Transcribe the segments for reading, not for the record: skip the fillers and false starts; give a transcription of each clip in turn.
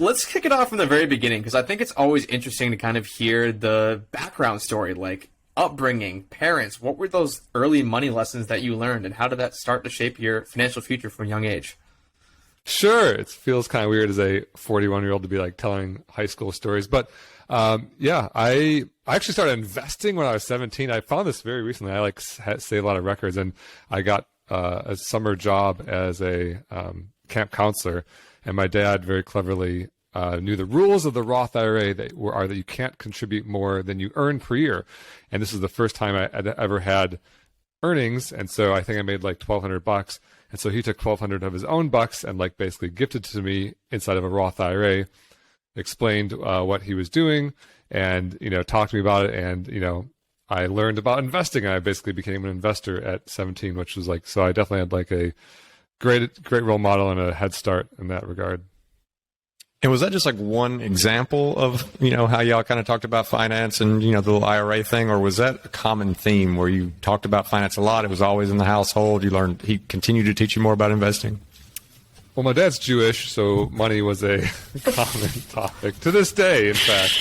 let's kick it off from the very beginning, because I think it's always interesting to kind of hear the background story, like upbringing, parents. What were those early money lessons that you learned, and how did that start to shape your financial future from a young age? Sure. It feels kind of weird as a 41-year-old to be like telling high school stories. But I actually started investing when I was 17. I found this very recently. I like save a lot of records, and I got a summer job as a camp counselor. And my dad very cleverly knew the rules of the Roth IRA are that you can't contribute more than you earn per year. And this is the first time I had ever had earnings. And so I think I made like $1,200. And so he took $1,200 of his own bucks and like basically gifted to me inside of a Roth IRA, explained what he was doing, and, talked to me about it. And, I learned about investing. I basically became an investor at 17, which was like, so I definitely had like a great role model and a head start in that regard. And was that just like one example of, how y'all kind of talked about finance and, the little IRA thing, or was that a common theme where you talked about finance a lot? It was always in the household. He continued to teach you more about investing? Well, my dad's Jewish, so money was a common topic to this day. In fact,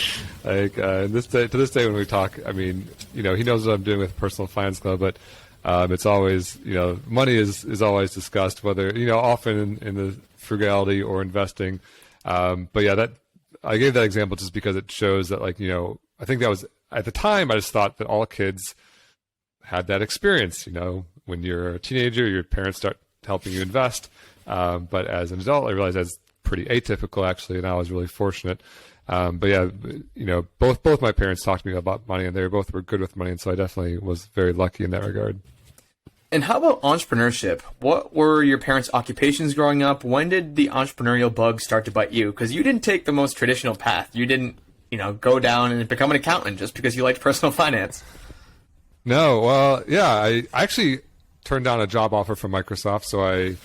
to this day when we talk, I mean, he knows what I'm doing with Personal Finance Club, but it's always, money is always discussed, whether, often in the frugality or investing. But yeah, I gave that example just because it shows that, like, I think that was at the time, I just thought that all kids had that experience. When you're a teenager, your parents start helping you invest. But as an adult, I realized that's pretty atypical, actually, and I was really fortunate. But yeah, both my parents talked to me about money, and they both were good with money, and so I definitely was very lucky in that regard. And how about entrepreneurship? What were your parents' occupations growing up? When did the entrepreneurial bug start to bite you? Because you didn't take the most traditional path. You didn't, go down and become an accountant just because you liked personal finance. No, well, yeah, I actually turned down a job offer from Microsoft, so I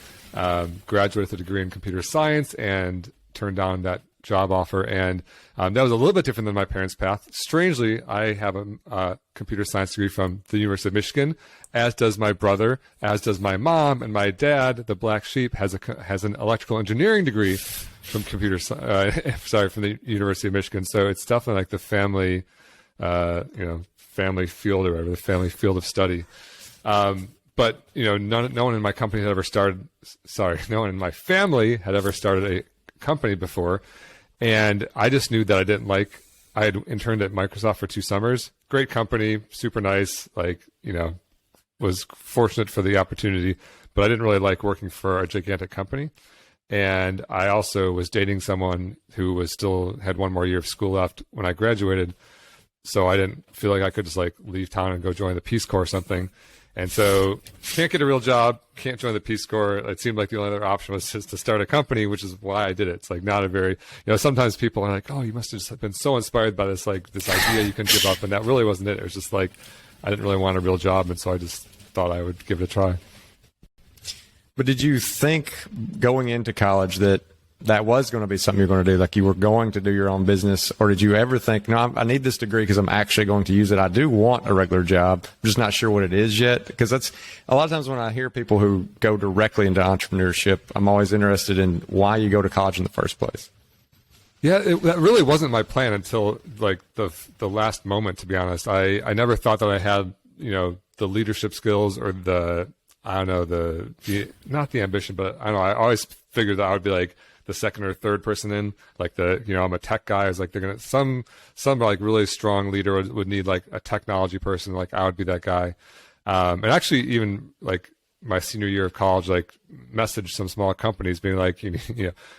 graduated with a degree in computer science and turned down that job offer, and that was a little bit different than my parents' path. Strangely, I have a computer science degree from the University of Michigan, as does my brother, as does my mom, and my dad, the black sheep, has an electrical engineering degree from from the University of Michigan. So it's definitely like the family, family field or whatever, the family field of study. But no one in my company had ever started. No one in my family had ever started a company before, and I just knew that I didn't like. I had interned at Microsoft for 2 summers. Great company, super nice. Was fortunate for the opportunity, but I didn't really like working for a gigantic company. And I also was dating someone who still had 1 more year of school left when I graduated, so I didn't feel like I could just leave town and go join the Peace Corps or something. And so can't get a real job, can't join the Peace Corps. It seemed like the only other option was just to start a company, which is why I did it. It's not a very, sometimes people are like, oh, you must have just been so inspired by this idea you couldn't give up. And that really wasn't it. It was just I didn't really want a real job. And so I just thought I would give it a try. But did you think going into college that was going to be something you're going to do, like you were going to do your own business? Or did you ever think, no, I need this degree because I'm actually going to use it. I do want a regular job. I'm just not sure what it is yet. Because that's a lot of times when I hear people who go directly into entrepreneurship, I'm always interested in why you go to college in the first place. Yeah, that really wasn't my plan until the last moment, to be honest. I never thought that I had, the leadership skills or not the ambition, but I don't know. I always figured that I would be the second or third person in, I'm a tech guy. I was they're going to, some really strong leader would need a technology person. I would be that guy. And actually even my senior year of college, messaged some small companies being you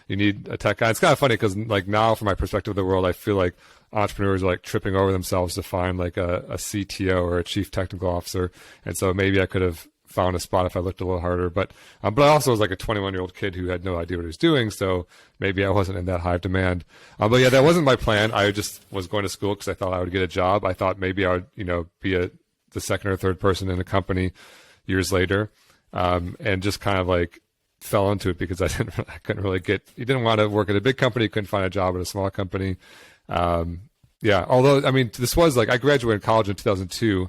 need a tech guy. It's kind of funny because now from my perspective of the world, I feel like entrepreneurs are tripping over themselves to find a CTO or a chief technical officer. And so maybe I could have found a spot if I looked a little harder, but I also was a 21-year-old kid who had no idea what he was doing, so maybe I wasn't in that high of demand. But yeah, that wasn't my plan. I just was going to school because I thought I would get a job. I thought maybe I would, be the second or third person in a company years later, and just kind of fell into it because I couldn't really you didn't want to work at a big company, couldn't find a job at a small company. Yeah, although I mean, this was I graduated college in 2002.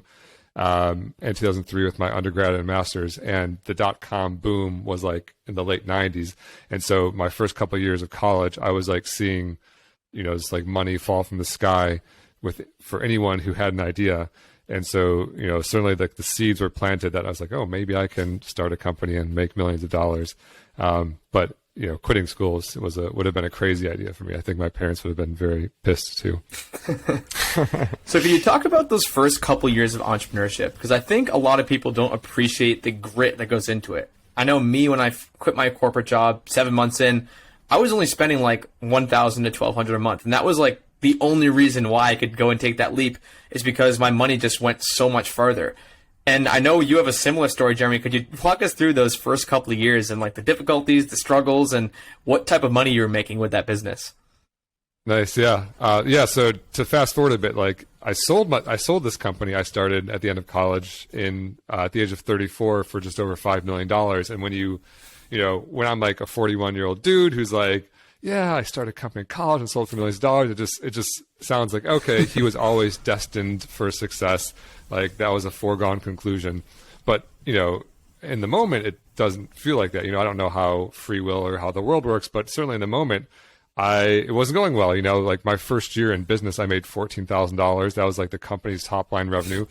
in 2003 with my undergrad and master's, and the dot-com boom was like in the late 90s. And so my first couple of years of college, I was like seeing, just like money fall from the sky for anyone who had an idea. And so, certainly like the seeds were planted that I was like, oh, maybe I can start a company and make millions of dollars. But quitting school would have been a crazy idea for me. I think my parents would have been very pissed too. So can you talk about those first couple years of entrepreneurship? Because I think a lot of people don't appreciate the grit that goes into it. I know me, when I quit my corporate job 7 months in, I was only spending like $1,000 to $1,200 a month. And that was like the only reason why I could go and take that leap, is because my money just went so much further. And I know you have a similar story, Jeremy. Could you walk us through those first couple of years and like the difficulties, the struggles, and what type of money you were making with that business? Nice. Yeah. So to fast forward a bit, like I sold this company I started at the end of college at the age of 34 for just over $5 million. And when I'm like a 41-year-old dude who's like, yeah, I started a company in college and sold for millions of dollars, it just sounds like, okay, he was always destined for success. Like that was a foregone conclusion. But, in the moment, it doesn't feel like that. I don't know how free will or how the world works, but certainly in the moment, it wasn't going well. Like my first year in business, I made $14,000. That was like the company's top line revenue.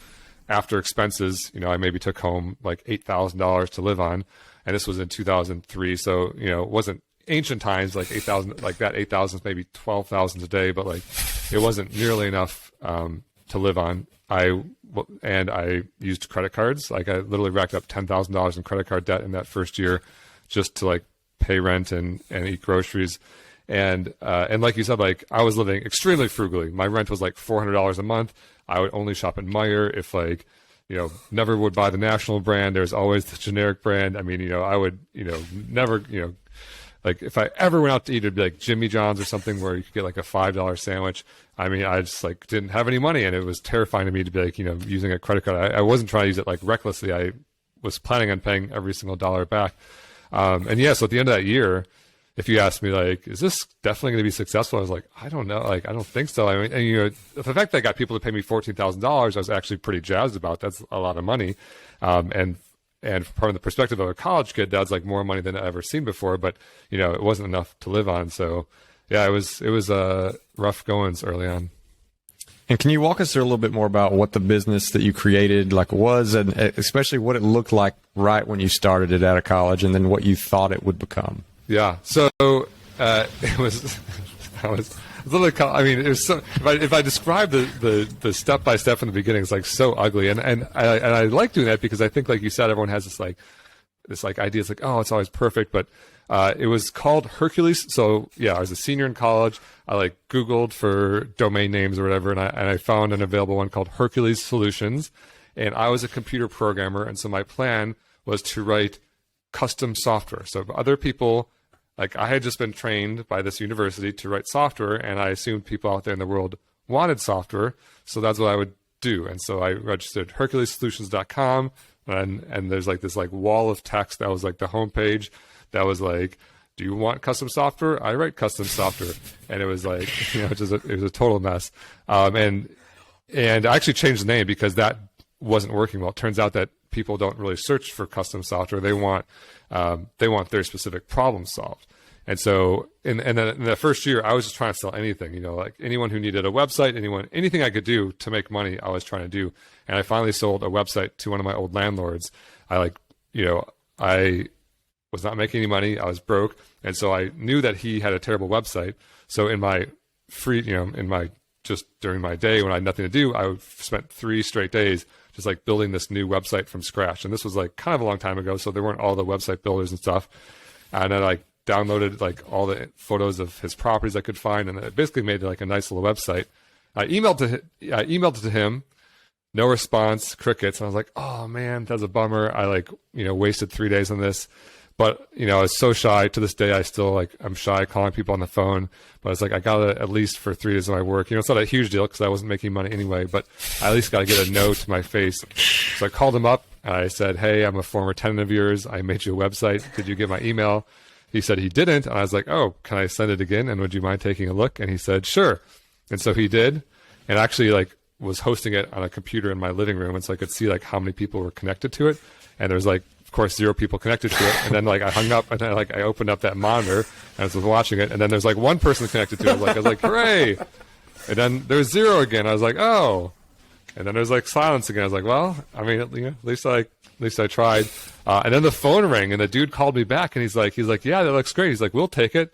After expenses, I maybe took home like $8,000 to live on. And this was in 2003. So, it wasn't ancient times, like 8,000, like that 8,000 is maybe 12,000 a day, but like it wasn't nearly enough to live on. I used credit cards. Like I literally racked up $10,000 in credit card debt in that first year, just to like pay rent and eat groceries. And like you said, like I was living extremely frugally. My rent was like $400 a month. I would only shop at Meijer if like, never would buy the national brand. There's always the generic brand. I mean, I would, never, like if I ever went out to eat, it'd be like Jimmy John's or something where you could get like a $5 sandwich. I mean, I just like didn't have any money, and it was terrifying to me to be like, using a credit card. I wasn't trying to use it like recklessly. I was planning on paying every single dollar back. So at the end of that year, if you asked me like, is this definitely going to be successful? I was like, I don't know. Like, I don't think so. I mean, and the fact that I got people to pay me $14,000, I was actually pretty jazzed about. That's a lot of money. And from the perspective of a college kid, that's like more money than I've ever seen before. But it wasn't enough to live on. So yeah, it was rough goings early on. And can you walk us through a little bit more about what the business that you created was, and especially what it looked like right when you started it out of college, and then what you thought it would become? Yeah. So it was. I mean, it was so. If I describe the step by step from the beginning, it's like so ugly, and I like doing that because I think, like you said, everyone has this idea. It's like, oh, it's always perfect, but it was called Hercules. So yeah, I was a senior in college. I like Googled for domain names or whatever, and I found an available one called Hercules Solutions, and I was a computer programmer, and so my plan was to write custom software. So other people. Like I had just been trained by this university to write software, and I assumed people out there in the world wanted software, so that's what I would do. And so I registered HerculesSolutions.com, and there's like this like wall of text that was like the homepage that was like, "Do you want custom software? I write custom software," and it was like it was a total mess. And I actually changed the name because that wasn't working well. It turns out that people don't really search for custom software; they want their specific problem solved. And so in the first year, I was just trying to sell anything, like anyone who needed a website, anything I could do to make money, I was trying to do. And I finally sold a website to one of my old landlords. I was not making any money. I was broke. And so I knew that he had a terrible website. So in my free, just during my day when I had nothing to do, I spent 3 straight days just like building this new website from scratch. And this was like kind of a long time ago, so there weren't all the website builders and stuff. And I like downloaded like all the photos of his properties I could find, and it basically made like a nice little website. I emailed it to him, no response, crickets. And I was like, oh man, that's a bummer. I wasted 3 days on this. But, I was so shy. To this day, I'm shy calling people on the phone. But it's like, I got to at least for 3 days of my work. It's not a huge deal because I wasn't making money anyway, but I at least got to get a no to my face. So I called him up and I said, hey, I'm a former tenant of yours. I made you a website. Did you get my email? He said he didn't. And I was like, oh, can I send it again? And would you mind taking a look? And he said, sure. And so he did. And actually, like was hosting it on a computer in my living room, and so I could see like how many people were connected to it. And there's like, of course, 0 people connected to it. And then like I hung up, and then like I opened up that monitor and I was watching it, and then there's like 1 person connected to it. I was like, hooray! And then there's 0 again. I was like, oh. And then there's like silence again. I was like, well, I mean, at least I tried. And then the phone rang, and the dude called me back, and he's like, yeah, that looks great. He's like, we'll take it.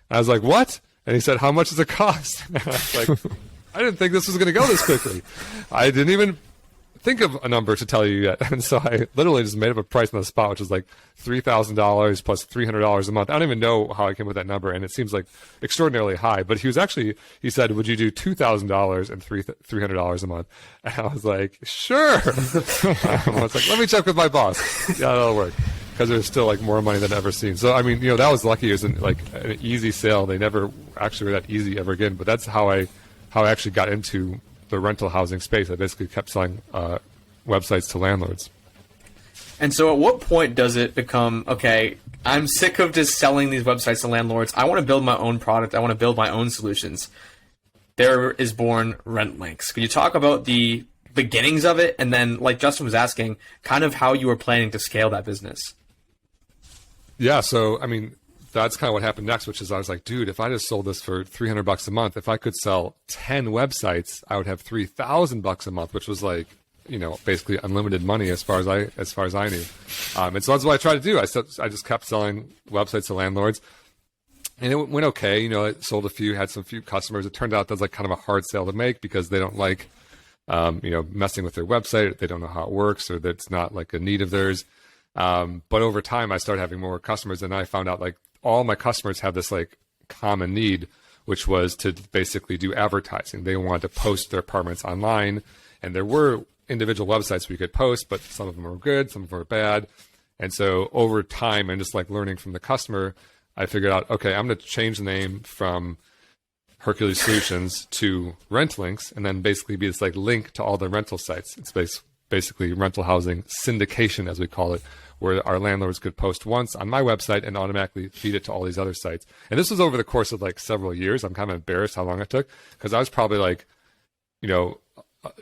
And I was like, what? And he said, how much does it cost? And I was like, I didn't think this was going to go this quickly. I didn't even think of a number to tell you yet. And so I literally just made up a price on the spot, which was like $3,000 plus $300 a month. I don't even know how I came with that number, and it seems like extraordinarily high. But he said, would you do $2,000 and $300 a month? And I was like, sure. I was like, let me check with my boss. Yeah, that'll work. Because there's still like more money than I've ever seen. So I mean, that was lucky. It wasn't like an easy sale. They never actually were that easy ever again. But that's how I actually got into the rental housing space. I basically kept selling websites to landlords. And so at what point does it become, okay, I'm sick of just selling these websites to landlords. I want to build my own product. I want to build my own solutions. There is born Rentlinx. Could you talk about the beginnings of it, and then, like Justin was asking, kind of how you were planning to scale that business? Yeah, so I mean, that's kind of what happened next, which is I was like, dude, if I just sold this for $300 a month, if I could sell 10 websites, I would have $3,000 a month, which was like, basically unlimited money as far as I knew. And so that's what I tried to do. I just kept selling websites to landlords, and it went okay. I sold had some few customers. It turned out that's like kind of a hard sale to make because they don't like, messing with their website. They don't know how it works, or that it's not like a need of theirs. But over time, I started having more customers, and I found out like all my customers have this like common need, which was to basically do advertising. They wanted to post their apartments online, and there were individual websites we could post, but some of them were good, some of them were bad. And so over time, and just like learning from the customer, I figured out, okay, I'm going to change the name from Hercules Solutions to Rentlinx, and then basically be this like link to all the rental sites. It's basically rental housing syndication, as we call it, where our landlords could post once on my website and automatically feed it to all these other sites. And this was over the course of like several years. I'm kind of embarrassed how long it took, because I was probably like,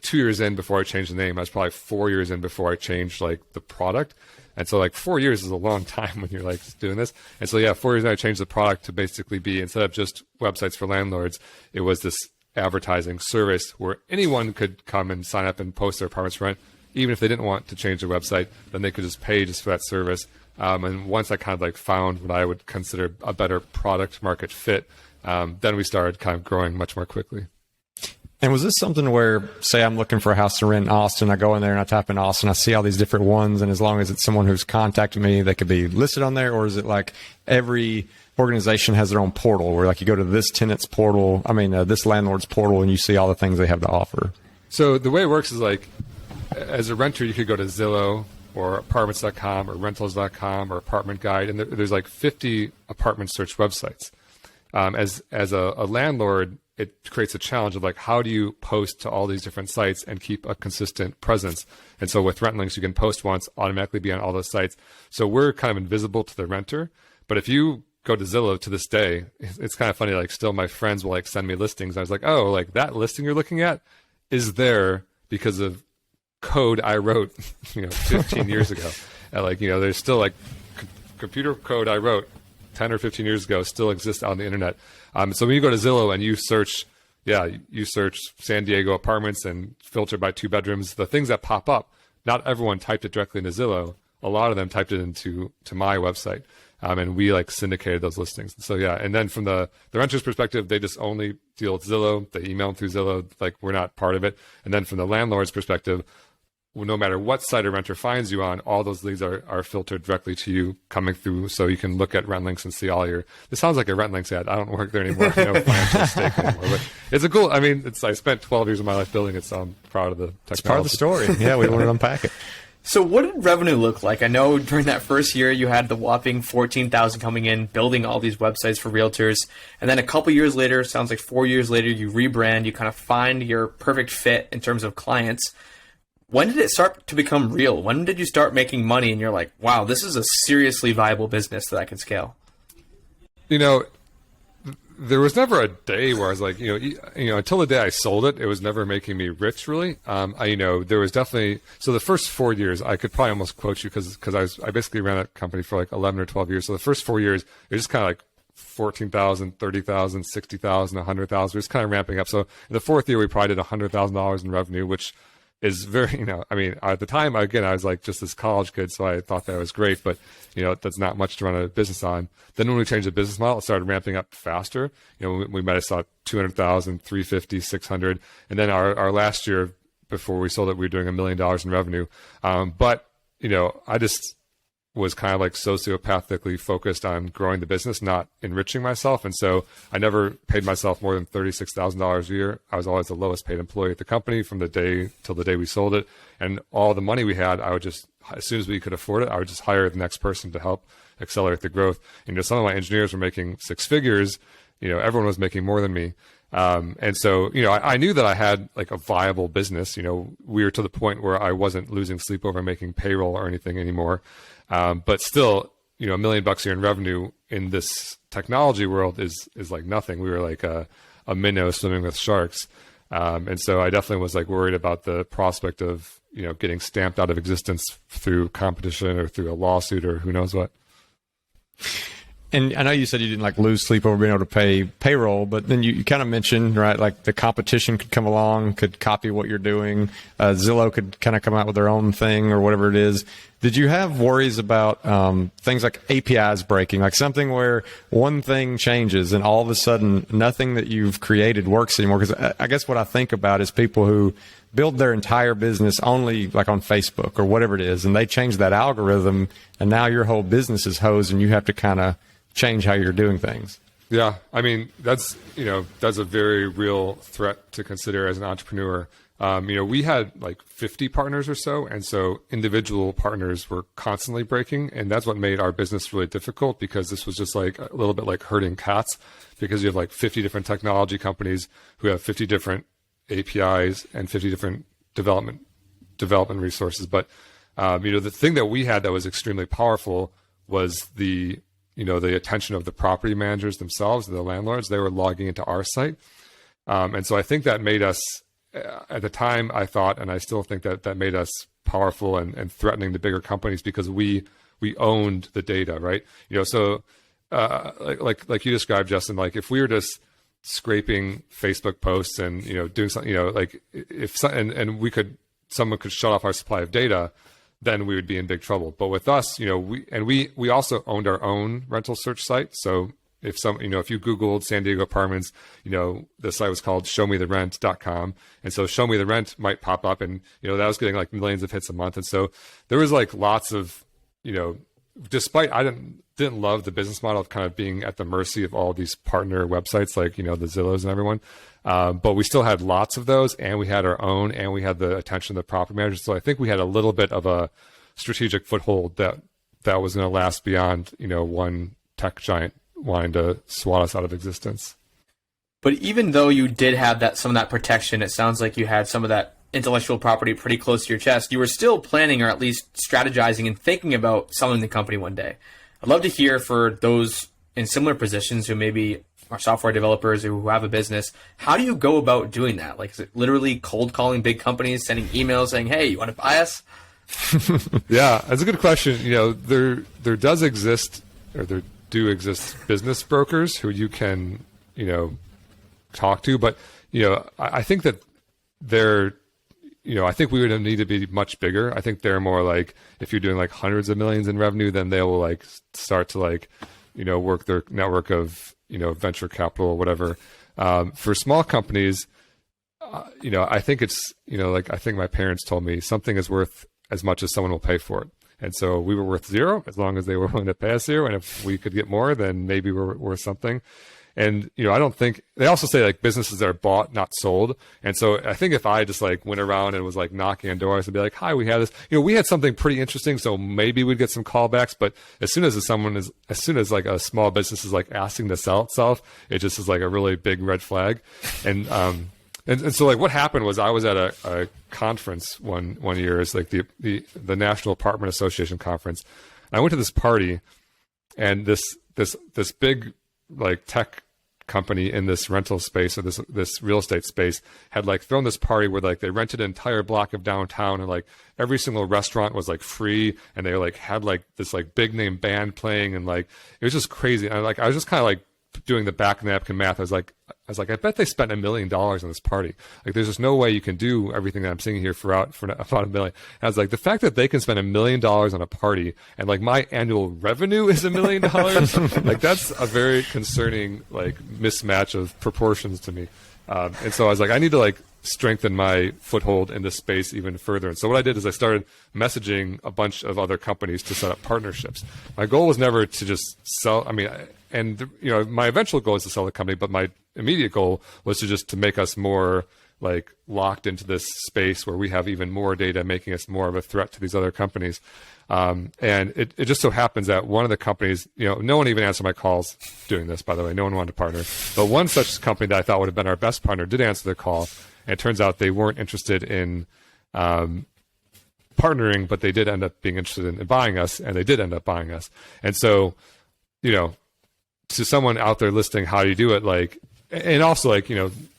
2 years in before I changed the name. I was probably 4 years in before I changed like the product. And so like 4 years is a long time when you're like doing this. And so yeah, 4 years in I changed the product to basically be, instead of just websites for landlords, it was this advertising service where anyone could come and sign up and post their apartments for rent. Even if they didn't want to change their website, then they could just pay just for that service. And once I kind of like found what I would consider a better product market fit, then we started kind of growing much more quickly. And was this something where, say I'm looking for a house to rent in Austin, I go in there and I type in Austin, I see all these different ones, and as long as it's someone who's contacted me, they could be listed on there? Or is it like every organization has their own portal where like you go to this tenant's portal, this landlord's portal, and you see all the things they have to offer? So the way it works is like, as a renter, you could go to Zillow or apartments.com or rentals.com or Apartment Guide, and there's like 50 apartment search websites. As a landlord, it creates a challenge of like, how do you post to all these different sites and keep a consistent presence? And so with Rentlinx, you can post once, automatically be on all those sites. So we're kind of invisible to the renter. But if you go to Zillow to this day, it's kind of funny, like still my friends will like send me listings. I was like, oh, like that listing you're looking at is there because of code I wrote, 15 years ago. And like, there's still like computer code I wrote 10 or 15 years ago still exists on the internet. So when you go to Zillow and you search San Diego apartments and filter by 2 bedrooms, the things that pop up, not everyone typed it directly into Zillow. A lot of them typed it into my website. And we like syndicated those listings. So yeah, and then from the renter's perspective, they just only deal with Zillow. They email them through Zillow, like we're not part of it. And then from the landlord's perspective, no matter what site a renter finds you on, all those leads are filtered directly to you coming through, so you can look at Rentlinx and see all your. This sounds like a Rentlinx ad. I don't work there anymore. No financial stake anymore. But it's a cool. I spent 12 years of my life building it, so I'm proud of the technology. It's part of the story. Yeah, we want to unpack it. So what did revenue look like? I know during that first year you had the whopping $14,000 coming in, building all these websites for realtors, and then a couple years later, sounds like 4 years later, you rebrand, you kind of find your perfect fit in terms of clients. When did it start to become real? When did you start making money and you're like, wow, this is a seriously viable business that I can scale? there was never a day where I was like, until the day I sold it, it was never making me rich really. There was definitely, so the first 4 years, I could probably almost quote you because I basically ran that company for like 11 or 12 years. So the first 4 years, it was just kind of like 14,000, 30,000, 60,000, 100,000. It was kind of ramping up. So in the fourth year, we probably did $100,000 in revenue, which is very, at the time, again, I was like just this college kid, so I thought that was great, but, that's not much to run a business on. Then when we changed the business model, it started ramping up faster. We might have saw 200,000, 350, 600. And then our last year before we sold it, we were doing $1 million in revenue. But I just was kind of like sociopathically focused on growing the business, not enriching myself. And so I never paid myself more than $36,000 a year. I was always the lowest paid employee at the company from the day till the day we sold it. And all the money we had, I would just, as soon as we could afford it, I would just hire the next person to help accelerate the growth. Some of my engineers were making six figures, everyone was making more than me. And so, I knew that I had like a viable business. We were to the point where I wasn't losing sleep over making payroll or anything anymore. But still, $1 million a year in revenue in this technology world is like nothing. We were like a minnow swimming with sharks. And so I definitely was like worried about the prospect of, getting stamped out of existence through competition or through a lawsuit or who knows what. And I know you said you didn't like lose sleep over being able to pay payroll, but then you kind of mentioned, right, like the competition could come along, could copy what you're doing. Zillow could kind of come out with their own thing or whatever it is. Did you have worries about things like APIs breaking, like something where one thing changes and all of a sudden nothing that you've created works anymore? Because I guess what I think about is people who build their entire business only like on Facebook or whatever it is, and they change that algorithm, and now your whole business is hosed, and you have to kind of change how you're doing things. Yeah, I mean that's a very real threat to consider as an entrepreneur. We had like 50 partners or so, and so individual partners were constantly breaking, and that's what made our business really difficult, because this was just like a little bit like herding cats, because you have like 50 different technology companies who have 50 different APIs and 50 different development resources. But the thing that we had that was extremely powerful was the attention of the property managers themselves, the landlords. They were logging into our site. And so I think that made us, at the time I thought, and I still think that made us powerful and threatening to bigger companies, because we owned the data, right? So like you described, Justin, like if we were just scraping Facebook posts and, doing something, like if someone could shut off our supply of data, then we would be in big trouble. But with us, we also owned our own rental search site. So if you Googled San Diego apartments, the site was called showmetherent.com. And so Show Me the Rent might pop up, and, that was getting like millions of hits a month. And so there was like lots of, despite I didn't love the business model of kind of being at the mercy of all these partner websites, like, the Zillows and everyone. But we still had lots of those, and we had our own, and we had the attention of the property managers. So I think we had a little bit of a strategic foothold that was going to last beyond, one tech giant wanting to swat us out of existence. But even though you did have some of that protection, it sounds like you had some of that intellectual property pretty close to your chest. You were still planning, or at least strategizing and thinking about selling the company one day. I'd love to hear, for those in similar positions who maybe are software developers or who have a business, how do you go about doing that? Like, is it literally cold calling big companies, sending emails saying, hey, you want to buy us? Yeah, that's a good question. There does exist, or there do exist, business brokers who you can, talk to. But, I think that I think we would need to be much bigger. I think they're more like, if you're doing like hundreds of millions in revenue, then they will like start to like, work their network of, venture capital or whatever. For small companies, I think it's, like I think my parents told me something is worth as much as someone will pay for it. And so we were worth zero as long as they were willing to pay us zero. And if we could get more, then maybe we're worth something. And, I don't think, they also say like businesses that are bought, not sold. And so I think if I just like went around and was like knocking on doors and be like, hi, we have this, we had something pretty interesting, so maybe we'd get some callbacks. But as soon as like a small business is like asking to sell itself, it just is like a really big red flag. And so like what happened was, I was at a conference one year. It's like the National Apartment Association conference. I went to this party, and this big like tech company in this rental space or this real estate space had like thrown this party where like they rented an entire block of downtown, and like every single restaurant was like free, and they like had like this like big name band playing, and like it was just crazy. And I was just kind of like doing the back napkin math. I was like, I bet they spent $1 million on this party. Like, there's just no way you can do everything that I'm seeing here for about $1 million. And I was like, the fact that they can spend $1 million on a party and like my annual revenue is $1 million, like that's a very concerning like mismatch of proportions to me. And so I was like, I need to like strengthen my foothold in this space even further. And so what I did is I started messaging a bunch of other companies to set up partnerships. My goal was never to just sell. I mean, my eventual goal is to sell the company, but my immediate goal was to make us more like locked into this space where we have even more data, making us more of a threat to these other companies. And it just so happens that one of the companies, no one even answered my calls doing this, by the way, no one wanted to partner, but one such company that I thought would have been our best partner did answer the call. And it turns out they weren't interested in, partnering, but they did end up being interested in buying us, and they did end up buying us. And so, to someone out there listening, how do you do it? Like, and also like,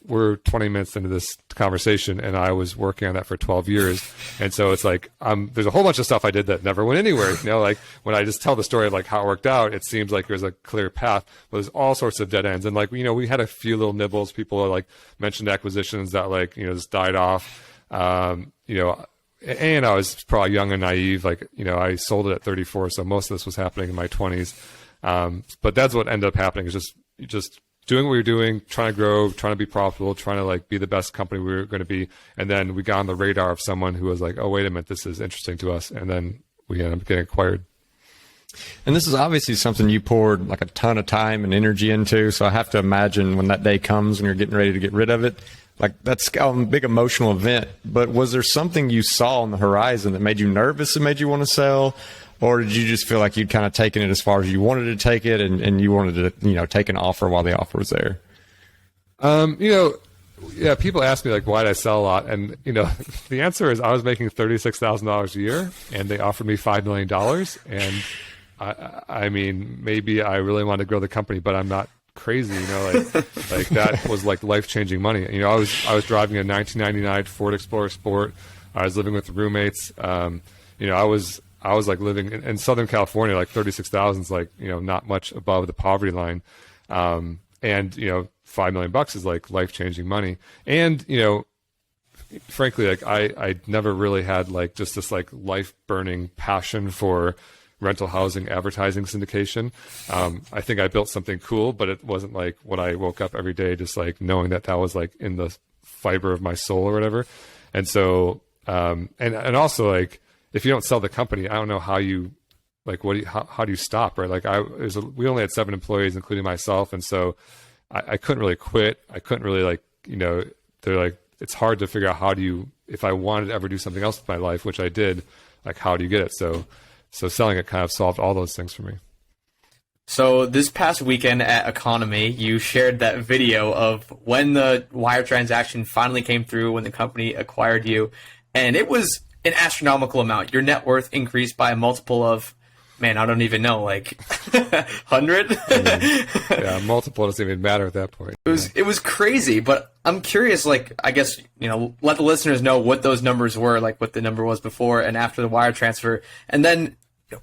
we're 20 minutes into this conversation and I was working on that for 12 years. And so it's like, there's a whole bunch of stuff I did that never went anywhere. Like when I just tell the story of like how it worked out, it seems like there's a clear path, but there's all sorts of dead ends. And like, we had a few little nibbles. People like mentioned acquisitions that like, just died off. And I was probably young and naive. Like, I sold it at 34. So most of this was happening in my 20s. But that's what ended up happening, is just doing what we were doing, trying to grow, trying to be profitable, trying to like be the best company we were going to be. And then we got on the radar of someone who was like, oh, wait a minute, this is interesting to us. And then we ended up getting acquired. And this is obviously something you poured like a ton of time and energy into. So I have to imagine when that day comes and you're getting ready to get rid of it, like that's a big emotional event. But was there something you saw on the horizon that made you nervous and made you want to sell? Or did you just feel like you'd kind of taken it as far as you wanted to take it, and you wanted to, take an offer while the offer was there? Yeah, people ask me like, why did I sell a lot? And, the answer is I was making $36,000 a year and they offered me $5 million. And I mean, maybe I really wanted to grow the company, but I'm not crazy, like that was like life-changing money. I was driving a 1999 Ford Explorer Sport. I was living with roommates. I was like living in Southern California, like 36,000 is like, not much above the poverty line. And, $5 million is like life-changing money. And, frankly, like I never really had like just this like life-burning passion for rental housing advertising syndication. I think I built something cool, but it wasn't like what I woke up every day, just like knowing that was like in the fiber of my soul or whatever. And so, and also like, if you don't sell the company, I don't know how you, like, how do you stop, right? Like we only had 7 employees, including myself. And so I couldn't really quit. I couldn't really like, they're like, it's hard to figure out if I wanted to ever do something else with my life, which I did, like, how do you get it? So selling it kind of solved all those things for me. So this past weekend at Economy, you shared that video of when the wire transaction finally came through, when the company acquired you, and it was an astronomical amount. Your net worth increased by a multiple of, man, I don't even know, like 100? Yeah, multiple doesn't even matter at that point. It was crazy, but I'm curious, like, I guess, let the listeners know what those numbers were, like what the number was before and after the wire transfer. And then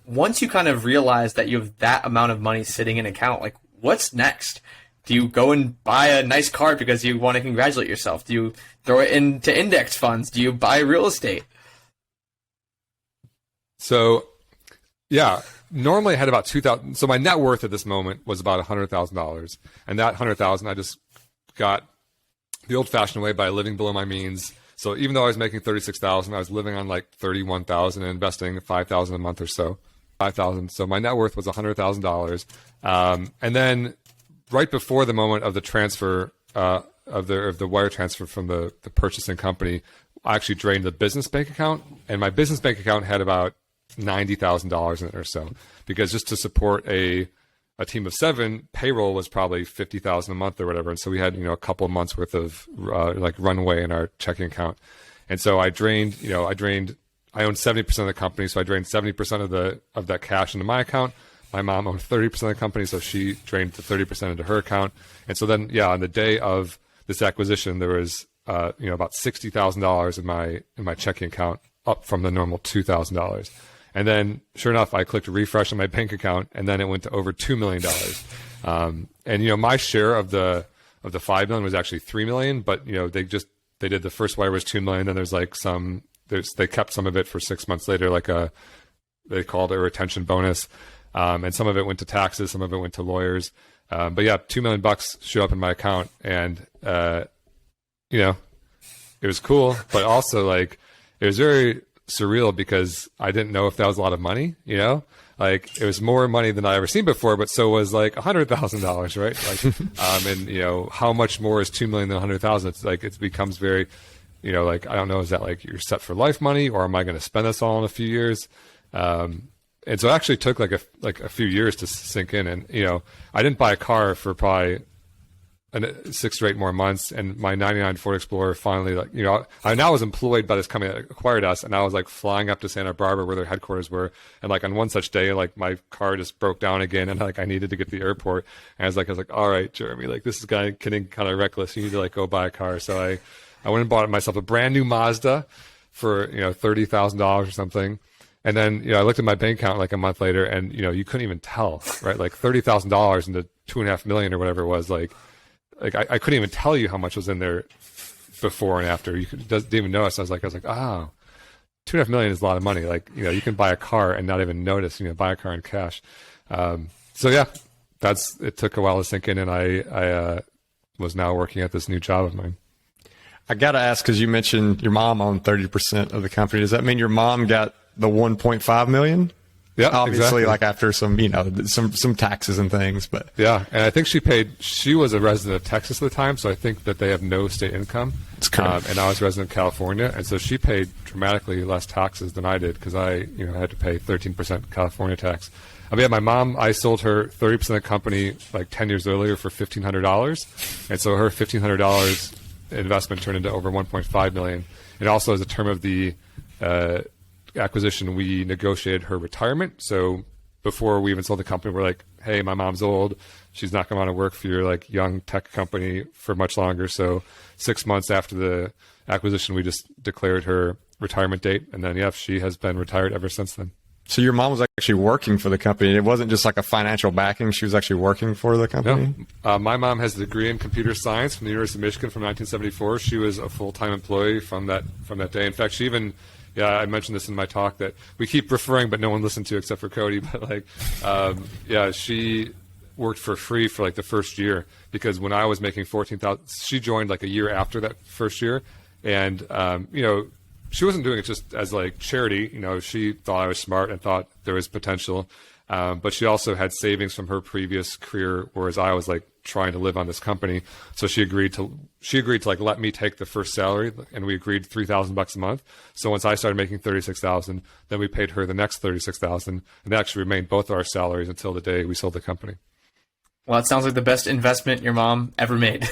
once you kind of realize that you have that amount of money sitting in an account, like, what's next? Do you go and buy a nice car because you want to congratulate yourself? Do you throw it into index funds? Do you buy real estate? So, yeah, normally I had about 2,000. So my net worth at this moment was about $100,000, and that 100,000 I just got the old-fashioned way by living below my means. So even though I was making 36,000, I was living on like 31,000 and investing 5,000 a month or so, 5,000. So my net worth was $100,000, and then right before the moment of the transfer of the wire transfer from the purchasing company, I actually drained the business bank account, and my business bank account had about $90,000 in it or so, because just to support a team of 7, payroll was probably $50,000 a month or whatever. And so we had, a couple of months worth of like runway in our checking account. And so I owned 70% of the company. So I drained 70% of that cash into my account. my mom owned 30% of the company, so she drained the 30% into her account. And so then, on the day of this acquisition, there was about $60,000 in my checking account, up from the normal $2,000. And then, sure enough, I clicked refresh on my bank account, and then it went to over $2 million. And my share of the $5 million was actually $3 million, but they did the first wire was $2 million. Then there's like they kept some of it for 6 months later, they called it a retention bonus. And some of it went to taxes, some of it went to lawyers. But yeah, $2 million showed up in my account, and it was cool, but also it was very surreal because I didn't know if that was a lot of money. It was more money than I ever seen before, but so was $100,000, right? And how much more is $2 million than 100,000? It's it becomes very, I don't know, is that you're set for life money, or am I going to spend this all in a few years? And so it actually took a few years to sink in. And, I didn't buy a car for probably 6 or 8 more months. And my 99 Ford Explorer finally, I now was employed by this company that acquired us. And I was flying up to Santa Barbara where their headquarters were. And on one such day, my car just broke down again. And I needed to get to the airport. And I was like, all right, Jeremy, this is getting kind of reckless. You need to go buy a car. So I went and bought myself a brand new Mazda for, $30,000 or something. And then, I looked at my bank account a month later, and, you couldn't even tell, right? $30,000 into $2.5 million or whatever it was. I couldn't even tell you how much was in there before and after. You didn't even notice. I was like, oh, $2.5 million is a lot of money. You can buy a car and not even notice, buy a car in cash. So yeah, it took a while to sink in, and I was now working at this new job of mine. I got to ask, because you mentioned your mom owned 30% of the company. Does that mean your mom got the 1.5 million? Yeah, obviously, exactly. After some taxes and things, but yeah. And I think she was a resident of Texas at the time, so I think that they have no state income. It's correct. And I was a resident of California, and so she paid dramatically less taxes than I did, because I had to pay 13% California tax. My mom, I sold her 30% of the company 10 years earlier for $1,500, and so her $1,500 investment turned into over $1.5 million. And also, as a term of the acquisition, we negotiated her retirement. So before we even sold the company, we're like, hey, my mom's old. She's not going to want to work for your young tech company for much longer. So 6 months after the acquisition, we just declared her retirement date. And then, she has been retired ever since then. So your mom was actually working for the company. It wasn't just a financial backing. She was actually working for the company? No. My mom has a degree in computer science from the University of Michigan from 1974. She was a full-time employee from that day. In fact, she even... Yeah, I mentioned this in my talk that we keep referring, but no one listened to except for Cody. But she worked for free for the first year, because when I was making $14,000, she joined a year after that first year, and she wasn't doing it just as charity. She thought I was smart and thought there was potential, but she also had savings from her previous career, whereas I was trying to live on this company. So she agreed to let me take the first salary, and we agreed $3,000 a month. So once I started making $36,000, then we paid her the next $36,000, and that actually remained both our salaries until the day we sold the company. Well, it sounds like the best investment your mom ever made.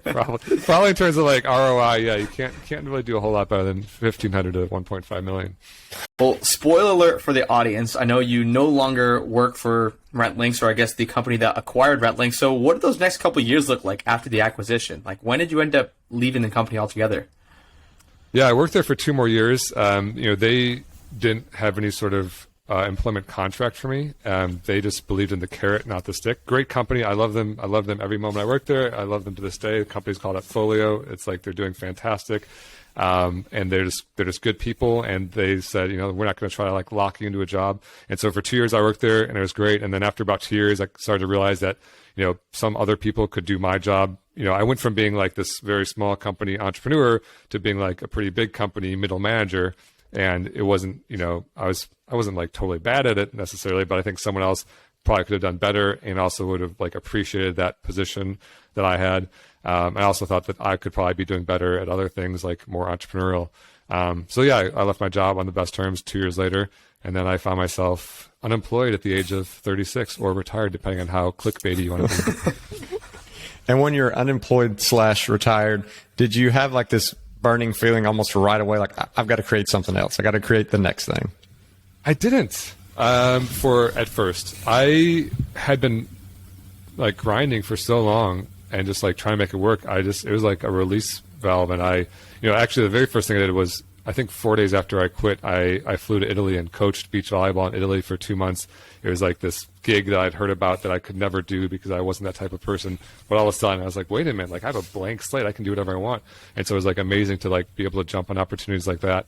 Probably in terms of ROI, yeah, you can't really do a whole lot better than $1,500 to $1.5 million. Well, spoiler alert for the audience. I know you no longer work for Rentlinx, or I guess the company that acquired Rentlinx. So what did those next couple of years look like after the acquisition? When did you end up leaving the company altogether? Yeah, I worked there for 2 more years. They didn't have any sort of employment contract for me. They just believed in the carrot, not the stick. Great company. I love them. I love them every moment I work there. I love them to this day. The company's called Folio. It's they're doing fantastic. And they're just good people. And they said, we're not going to try to lock you into a job. And so for 2 years I worked there, and it was great. And then after about 2 years, I started to realize that, some other people could do my job. I went from being this very small company entrepreneur to being a pretty big company middle manager. And it wasn't, I wasn't totally bad at it necessarily, but I think someone else probably could have done better, and also would have appreciated that position that I had. I also thought that I could probably be doing better at other things, more entrepreneurial. So yeah, I left my job on the best terms 2 years later, and then I found myself unemployed at the age of 36, or retired, depending on how clickbaity you want to be. And when you're unemployed / retired, did you have this burning feeling almost right away, I've got to create something else? I got to create the next thing? I didn't. For at first, I had been like grinding for so long and just like trying to make it work. It was like a release valve. And actually the very first thing I did was, I think 4 days after I quit, I flew to Italy and coached beach volleyball in Italy for 2 months. It was like this gig that I'd heard about that I could never do because I wasn't that type of person. But all of a sudden I was like, wait a minute, like I have a blank slate. I can do whatever I want. And so it was like amazing to like be able to jump on opportunities like that.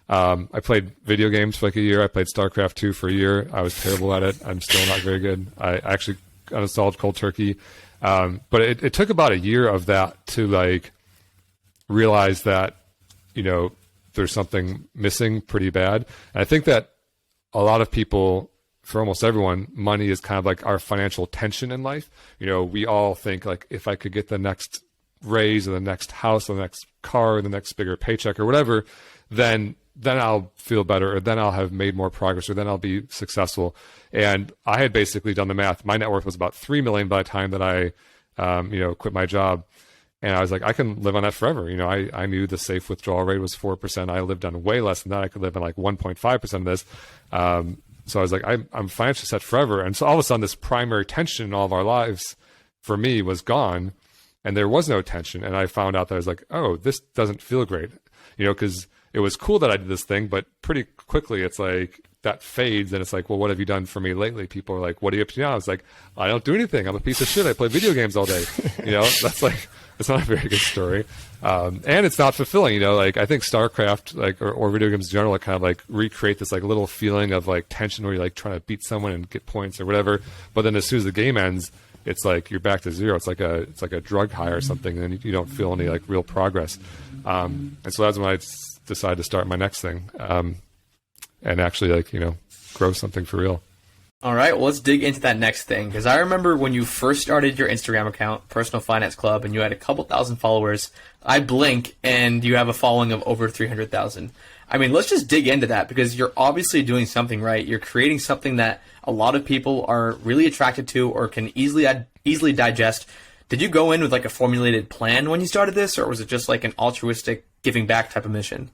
I played video games for like a year. I played StarCraft 2 for a year. I was terrible at it. I'm still not very good. I actually uninstalled cold turkey. But it took about a year of that to like realize that, there's something missing pretty bad. And I think that a lot of people, for almost everyone, money is kind of like our financial tension in life. We all think like, if I could get the next raise or the next house or the next car or the next bigger paycheck or whatever, then I'll feel better, or then I'll have made more progress, or then I'll be successful. And I had basically done the math. My net worth was about $3 million by the time that I, quit my job. And I was like, I can live on that forever. I knew the safe withdrawal rate was 4%. I lived on way less than that. I could live on like 1.5% of this. So I was like, I'm financially set forever. And so all of a sudden, this primary tension in all of our lives for me was gone, and there was no tension. And I found out that I was like, oh, this doesn't feel great, because it was cool that I did this thing, but pretty quickly it's like that fades, and it's like, well, what have you done for me lately? People are like, what are you up to now? I was like, I don't do anything. I'm a piece of shit. I play video games all day. That's like, it's not a very good story. And it's not fulfilling, like I think StarCraft, like, or video games in general, kind of like recreate this like little feeling of like tension where you're like trying to beat someone and get points or whatever. But then as soon as the game ends, it's like you're back to zero. It's like a drug high or something, and you don't feel any like real progress. And so that's when I decided to start my next thing, and actually grow something for real. All right, well, let's dig into that next thing, because I remember when you first started your Instagram account, Personal Finance Club, and you had a couple thousand followers. I blink, and you have a following of over 300,000. I mean, let's just dig into that, because you're obviously doing something right. You're creating something that a lot of people are really attracted to or can easily digest. Did you go in with like a formulated plan when you started this, or was it just like an altruistic giving back type of mission?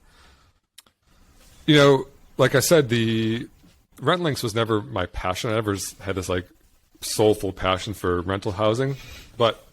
Like I said, the Rentlinx was never my passion. I never had this like soulful passion for rental housing, but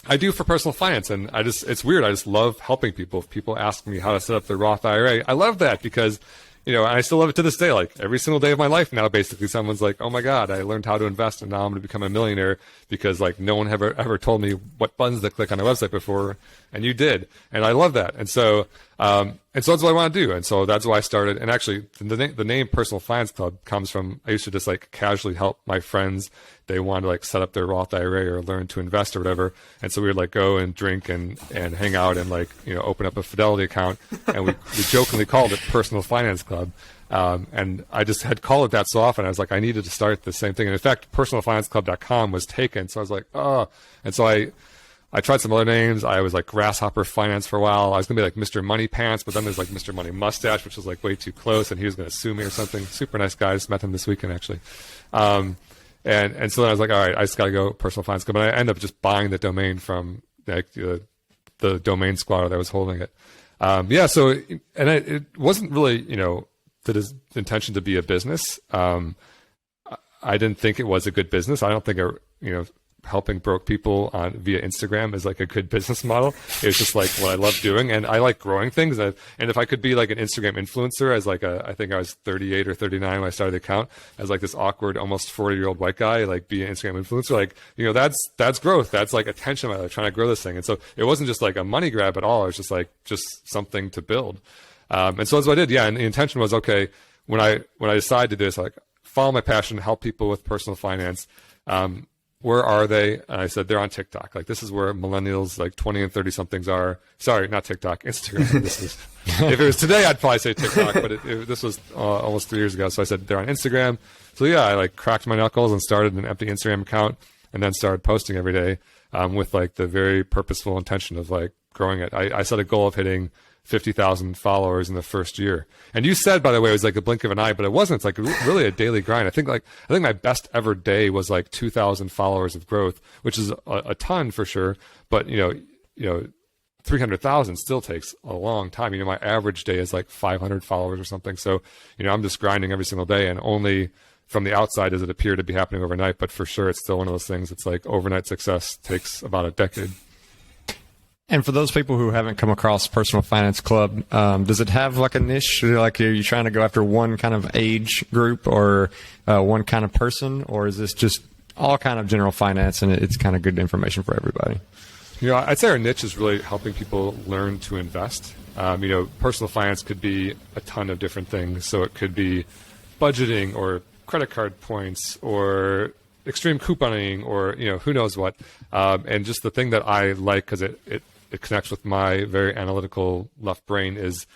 I do for personal finance. And it's weird. I just love helping people. If people ask me how to set up their Roth IRA, I love that because, and I still love it to this day. Like every single day of my life now, basically someone's like, oh my God, I learned how to invest and now I'm going to become a millionaire because like no one ever told me what buttons to click on their website before. And you did. And I love that. And so that's what I want to do. And so that's why I started. And actually the name Personal Finance Club comes from, I used to just like casually help my friends. They wanted to like set up their Roth IRA or learn to invest or whatever. And so we would like go and drink and hang out and like, open up a Fidelity account. And we jokingly called it Personal Finance Club. And I just had called it that so often. I was like, I needed to start the same thing. And in fact, personalfinanceclub.com was taken. So I was like, oh. And so I tried some other names. I was like Grasshopper Finance for a while. I was going to be like Mr. Money Pants, but then there's like Mr. Money Mustache, which was like way too close, and he was going to sue me or something. Super nice guy. I just met him this weekend, actually. And so then I was like, all right, I just got to go Personal Finance Club. And I ended up just buying the domain from like the domain squatter that was holding it. So, and it wasn't really, the intention to be a business. I didn't think it was a good business. I don't think helping broke people via Instagram is like a good business model. It's just like what I love doing, and I like growing things. And if I could be like an Instagram influencer, as like I think I was 38 or 39 when I started the account, as like this awkward, almost 40-year-old white guy, like be an Instagram influencer, like that's growth. That's like attention. Like trying to grow this thing, and so it wasn't just like a money grab at all. It was just like something to build. And so that's what I did. Yeah, and the intention was okay when I decided to do this, like follow my passion, help people with personal finance. Where are they? And I said, they're on TikTok. Like, this is where millennials, like 20 and 30 somethings are. Sorry, not TikTok, Instagram. If it was today, I'd probably say TikTok, but this was almost 3 years ago. So I said, they're on Instagram. So yeah, I like cracked my knuckles and started an empty Instagram account and then started posting every day with like the very purposeful intention of like growing it. I set a goal of hitting 50,000 followers in the first year. And you said, by the way, it was like a blink of an eye, but it wasn't. It's like really a daily grind. I think my best ever day was like 2,000 followers of growth, which is a ton for sure. But 300,000 still takes a long time. My average day is like 500 followers or something. So, I'm just grinding every single day, and only from the outside does it appear to be happening overnight, but for sure it's still one of those things. It's like overnight success takes about a decade. And for those people who haven't come across Personal Finance Club, does it have like a niche? Like, are you trying to go after one kind of age group or one kind of person, or is this just all kind of general finance and it's kind of good information for everybody? I'd say our niche is really helping people learn to invest. Personal finance could be a ton of different things. So it could be budgeting or credit card points or extreme couponing or, who knows what. And just the thing that I like, because it connects with my very analytical left brain, is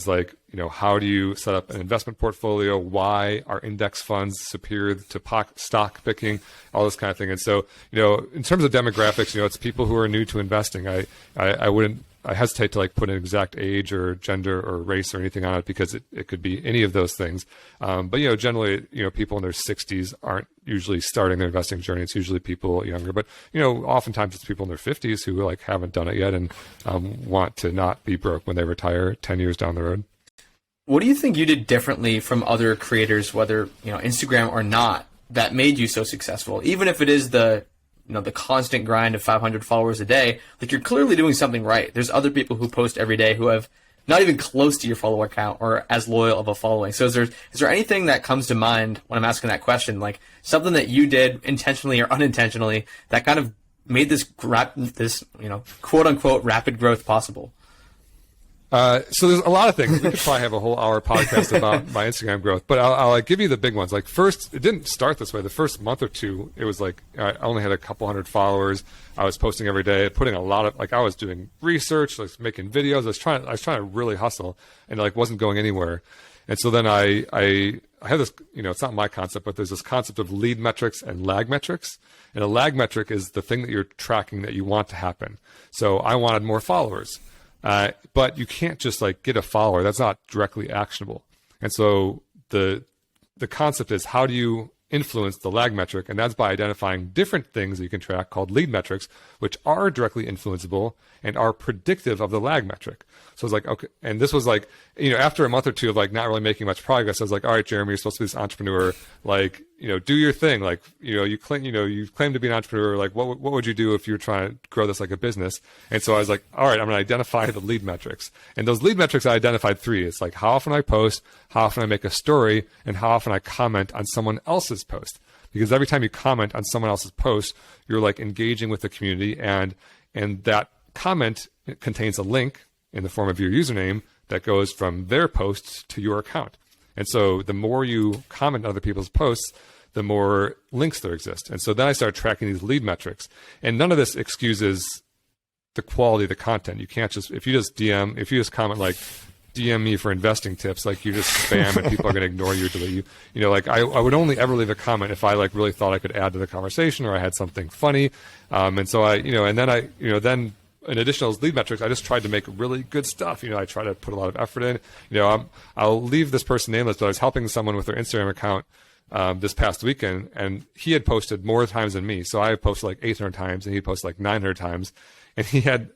like, how do you set up an investment portfolio? Why are index funds superior to stock picking? All this kind of thing. And so, in terms of demographics, it's people who are new to investing. I hesitate to like put an exact age or gender or race or anything on it because it could be any of those things. But generally, people in their 60s aren't usually starting their investing journey. It's usually people younger, but oftentimes it's people in their 50s who like haven't done it yet and want to not be broke when they retire 10 years down the road. What do you think you did differently from other creators, whether Instagram or not, that made you so successful? Even if it is the constant grind of 500 followers a day, like you're clearly doing something right. There's other people who post every day who have not even close to your follower count or as loyal of a following. So is there anything that comes to mind when I'm asking that question, like something that you did intentionally or unintentionally that kind of made this quote unquote rapid growth possible? So there's a lot of things. We could probably have a whole hour podcast about my Instagram growth, but I'll like give you the big ones. Like first, it didn't start this way. The first month or two, it was like I only had a couple hundred followers. I was posting every day, putting a lot of I was doing research, like making videos. I was trying to really hustle, and it wasn't going anywhere. And so then I have this, it's not my concept, but there's this concept of lead metrics and lag metrics. And a lag metric is the thing that you're tracking that you want to happen. So I wanted more followers. But you can't just like get a follower. That's not directly actionable. And so the concept is, how do you influence the lag metric? And that's by identifying different things that you can track called lead metrics, which are directly influenceable and are predictive of the lag metric. So it's like, okay. And this was like, after a month or two of like not really making much progress, I was like, all right, Jeremy, you're supposed to be this entrepreneur. Like, do your thing. Like, you claim to be an entrepreneur. Like, what would you do if you were trying to grow this like a business? And so I was like, all right, I'm going to identify the lead metrics. And those lead metrics, I identified 3. It's like how often I post, how often I make a story, and how often I comment on someone else's post. Because every time you comment on someone else's post, you're like engaging with the community, and that comment contains a link in the form of your username that goes from their post to your account. And so the more you comment on other people's posts, the more links there exist. And so then I started tracking these lead metrics. And none of this excuses the quality of the content. You can't just, if you just comment like, DM me for investing tips, like you just spam and people are going to ignore you or delete you. I would only ever leave a comment if I like really thought I could add to the conversation or I had something funny. And so then in addition to those lead metrics, I just tried to make really good stuff. I try to put a lot of effort in. I'll leave this person nameless, but I was helping someone with their Instagram account this past weekend, and he had posted more times than me. So I posted like 800 times, and he posted like 900 times, and he had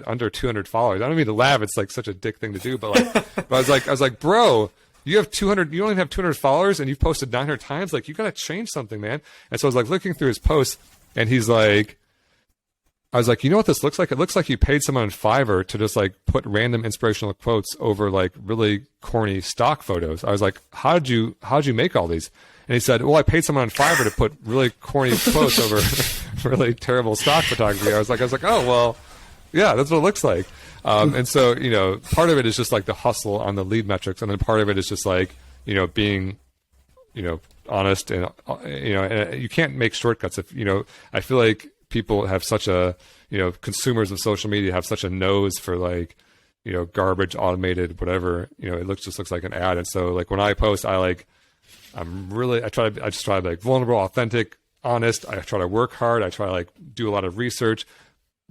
under 200 followers. I don't mean to laugh; it's like such a dick thing to do, but I was like, bro, you have 200. You only have 200 followers, and you've posted 900 times. Like, you got to change something, man. And so I was like looking through his posts, and he's like. I was like, you know what this looks like? It looks like you paid someone on Fiverr to just like put random inspirational quotes over like really corny stock photos. I was like, how'd you make all these? And he said, well, I paid someone on Fiverr to put really corny quotes over really terrible stock photography. I was like, oh, well, yeah, that's what it looks like. And so, part of it is just like the hustle on the lead metrics. And then part of it is just like, being, honest and, and you can't make shortcuts. If, I feel like people have such a, consumers of social media have such a nose for like, garbage, automated, whatever, it just looks like an ad. And so like when I post, I just try to be like vulnerable, authentic, honest. I try to work hard. I try to like do a lot of research,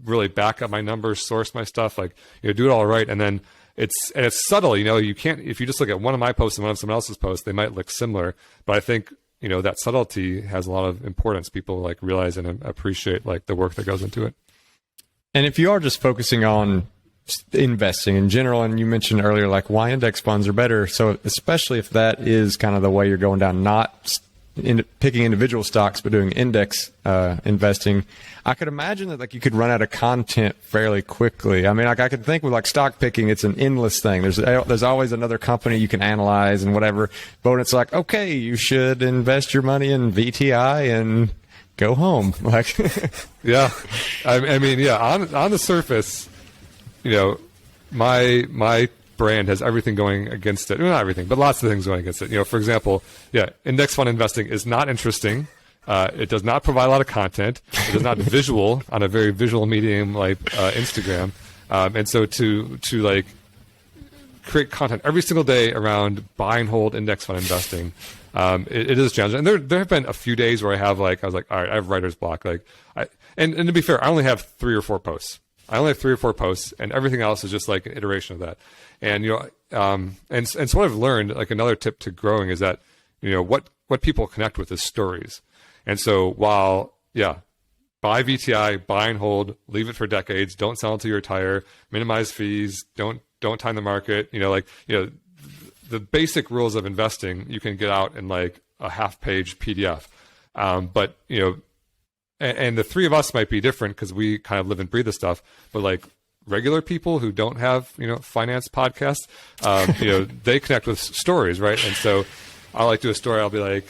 really back up my numbers, source my stuff, like, do it all right. And then it's subtle, you can't, if you just look at one of my posts and one of someone else's posts, they might look similar, but I think, that subtlety has a lot of importance. People like realize and appreciate like the work that goes into it. And if you are just focusing on investing in general, and you mentioned earlier, like why index funds are better. So especially if that is kind of the way you're going down, not picking individual stocks, but doing index investing, I could imagine that like you could run out of content fairly quickly. I mean, like I could think with like stock picking, it's an endless thing. There's always another company you can analyze and whatever. But when it's like, okay, you should invest your money in VTI and go home. Like, yeah, I mean, yeah, on the surface, my brand has everything going against it. Well, not everything, but lots of things going against it. For example, index fund investing is not interesting. It does not provide a lot of content. It is not visual on a very visual medium like Instagram. And so to like create content every single day around buy and hold index fund investing, it is challenging. And there have been a few days where I was like, all right, I have writer's block. And to be fair, I only have 3 or 4 posts. And everything else is just like an iteration of that. And and so what I've learned, like another tip to growing, is that what people connect with is stories. And so while buy VTI, buy and hold, leave it for decades, don't sell until you retire, minimize fees, don't time the market. The basic rules of investing you can get out in like a half-page PDF. But and the 3 of us might be different because we kind of live and breathe this stuff, but like regular people who don't have, finance podcasts, they connect with stories, right? And so I'll like do a story. I'll be like,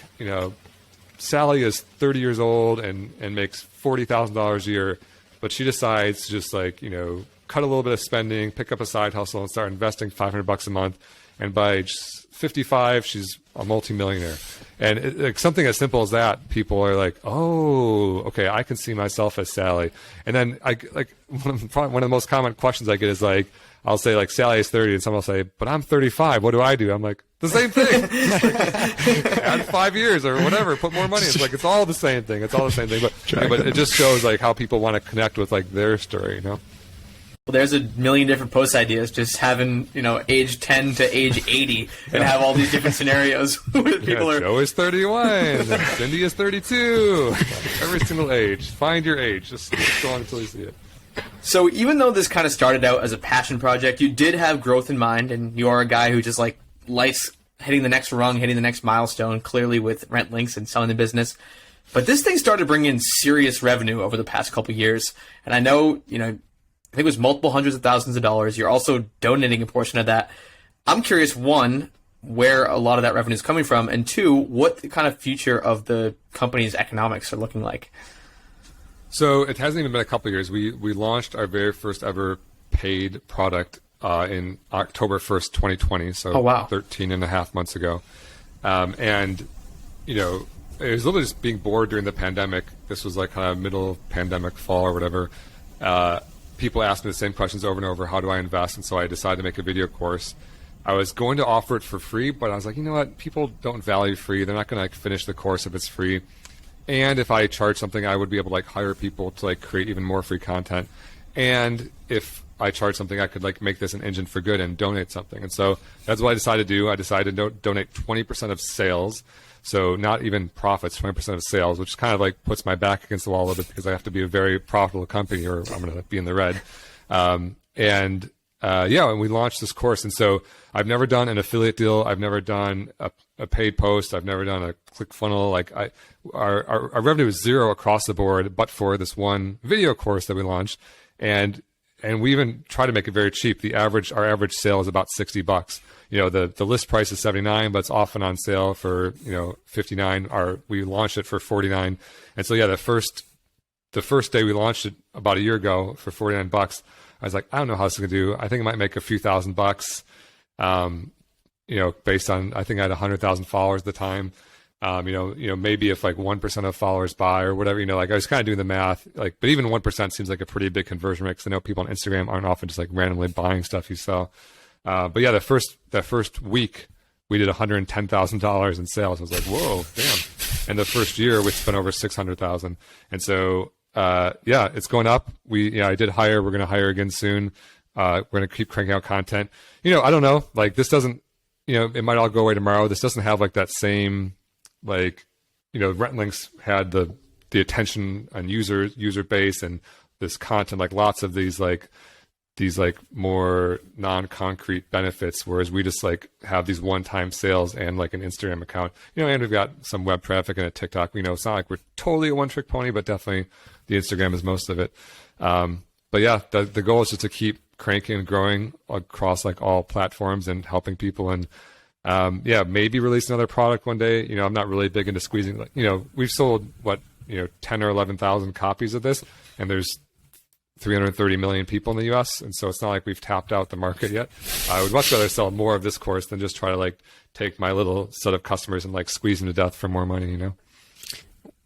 Sally is 30 years old and makes $40,000 a year, but she decides to just like, cut a little bit of spending, pick up a side hustle and start investing $500 a month. And by just 55, she's a multimillionaire. And like something as simple as that, people are like, oh, okay, I can see myself as Sally. And then one of the most common questions I get is like, I'll say like Sally is 30 and someone will say, but I'm 35. What do I do? I'm like, the same thing. Add 5 years or whatever, put more money. It's like, it's all the same thing. But it just shows like how people want to connect with like their story, Well, there's a million different post ideas, just having, age 10 to age 80 and have all these different scenarios where people are... Joe is 31, Cindy is 32, every single age. Find your age, just go on until you see it. So even though this kind of started out as a passion project, you did have growth in mind, and you are a guy who just like likes hitting the next rung, hitting the next milestone, clearly with Rentlinx and selling the business. But this thing started bringing in serious revenue over the past couple of years. And I know, I think it was multiple hundreds of thousands of dollars. You're also donating a portion of that. I'm curious, 1, where a lot of that revenue is coming from, and 2, what the kind of future of the company's economics are looking like. So it hasn't even been a couple of years. We launched our very first ever paid product in October 1st, 2020. So 13 and a half months ago. And, it was literally just being bored during the pandemic. This was like kind of middle pandemic fall or whatever. People asked me the same questions over and over. How do I invest? And so I decided to make a video course. I was going to offer it for free, but I was like, you know what? People don't value free. They're not going to finish the course if it's free. And if I charge something, I would be able to hire people to create even more free content. And if I charge something, I could make this an engine for good and donate something. And so that's what I decided to do. I decided to donate 20% of sales. So not even profits, 20% of sales, which kind of puts my back against the wall a little bit because I have to be a very profitable company or I'm going to be in the red. And we launched this course. And so I've never done an affiliate deal. I've never done a paid post. I've never done a ClickFunnels. Our revenue is 0 across the board, but for this one video course that we launched. And we even try to make it very cheap. Our average sale is about $60. The list price is $79, but it's often on sale for, $59. We launched it for $49. And so, the first day we launched it about a year ago for $49, I was like, I don't know how this is going to do. I think it might make a few $1,000, based on, I think I had 100,000 followers at the time. Maybe if 1% of followers buy or whatever, I was kind of doing the math, but even 1% seems like a pretty big conversion rate. 'Cause I know people on Instagram aren't often just randomly buying stuff you sell. But that first week we did $110,000 in sales. I was like, whoa, damn. And the first year we spent over 600,000. And so, it's going up. I did hire, we're going to hire again soon. We're going to keep cranking out content. I don't know, this doesn't, it might all go away tomorrow. This doesn't have that same, Rentlinx had the attention and user base and this content, lots of these these like more non-concrete benefits, whereas we just like have these one-time sales and like an Instagram account, and we've got some web traffic and a TikTok. It's not like we're totally a one-trick pony, but definitely the Instagram is most of it. But yeah, the goal is just to keep cranking and growing across like all platforms and helping people. And maybe release another product one day. I'm not really big into squeezing. Like, we've sold 10 or 11,000 copies of this, and there's 330 million people in the U.S. And so it's not like we've tapped out the market yet. I would much rather sell more of this course than just try to like take my little set of customers and like squeeze them to death for more money,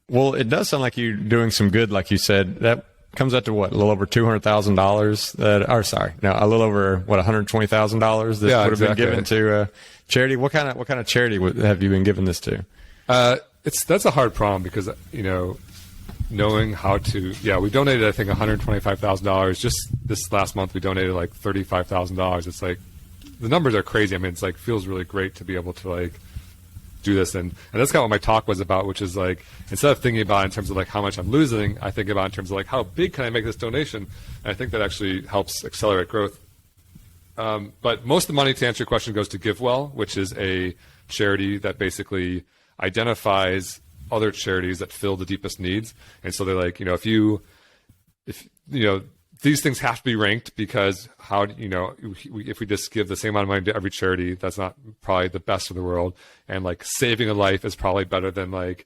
Well, it does sound like you're doing some good, like you said. That comes out to what, a little over $200,000 a little over $120,000 that would have been given to charity. What kind of charity have you been giving this to? That's a hard problem because, knowing how to, we donated, I think, $125,000. Just this last month, we donated like $35,000. It's like, the numbers are crazy. I mean, it's like, feels really great to be able to like do this. And that's kind of what my talk was about, which is like, instead of thinking about in terms of like how much I'm losing, I think about in terms of like, how big can I make this donation? And I think that actually helps accelerate growth. But most of the money, to answer your question, goes to GiveWell, which is a charity that basically identifies other charities that fill the deepest needs. And so they're like, if these things have to be ranked, because if we just give the same amount of money to every charity, that's not probably the best in the world. And like saving a life is probably better than like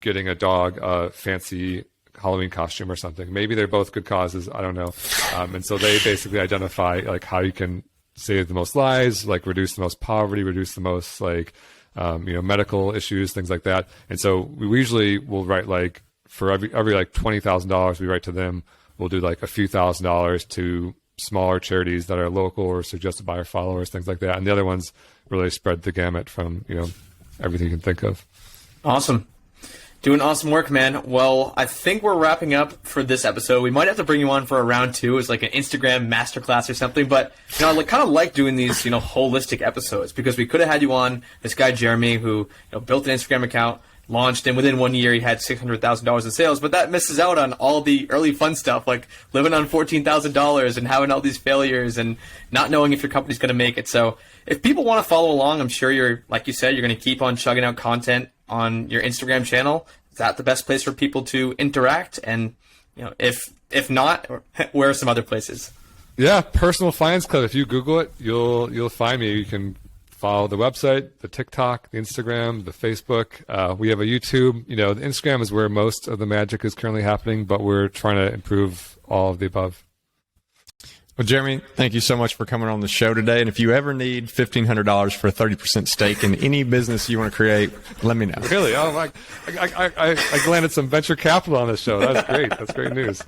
getting a dog a fancy Halloween costume or something. Maybe they're both good causes. I don't know. And so they basically identify like how you can save the most lives, like reduce the most poverty, reduce the most like, medical issues, things like that. And so we usually will write like for every like $20,000 we write to them, we'll do like a few $1,000s to smaller charities that are local or suggested by our followers, things like that. And the other ones really spread the gamut from, everything you can think of. Awesome. Doing awesome work, man. Well, I think we're wrapping up for this episode. We might have to bring you on for a round two as like an Instagram masterclass or something. But, I kind of like doing these, holistic episodes, because we could have had you on, this guy, Jeremy, who built an Instagram account, launched, and within 1 year he had $600,000 in sales. But that misses out on all the early fun stuff, like living on $14,000 and having all these failures and not knowing if your company's going to make it. So if people want to follow along, I'm sure like you said, you're going to keep on chugging out content on your Instagram channel. Is that the best place for people to interact? And if not, where are some other places? Yeah, Personal Finance Club. If you Google it, you'll find me. You can follow the website, the TikTok, the Instagram, the Facebook. We have a YouTube. The Instagram is where most of the magic is currently happening, but we're trying to improve all of the above. Well, Jeremy, thank you so much for coming on the show today. And if you ever need $1,500 for a 30% stake in any business you want to create, let me know. Really? Oh, I landed some venture capital on this show. That's great. That's great news.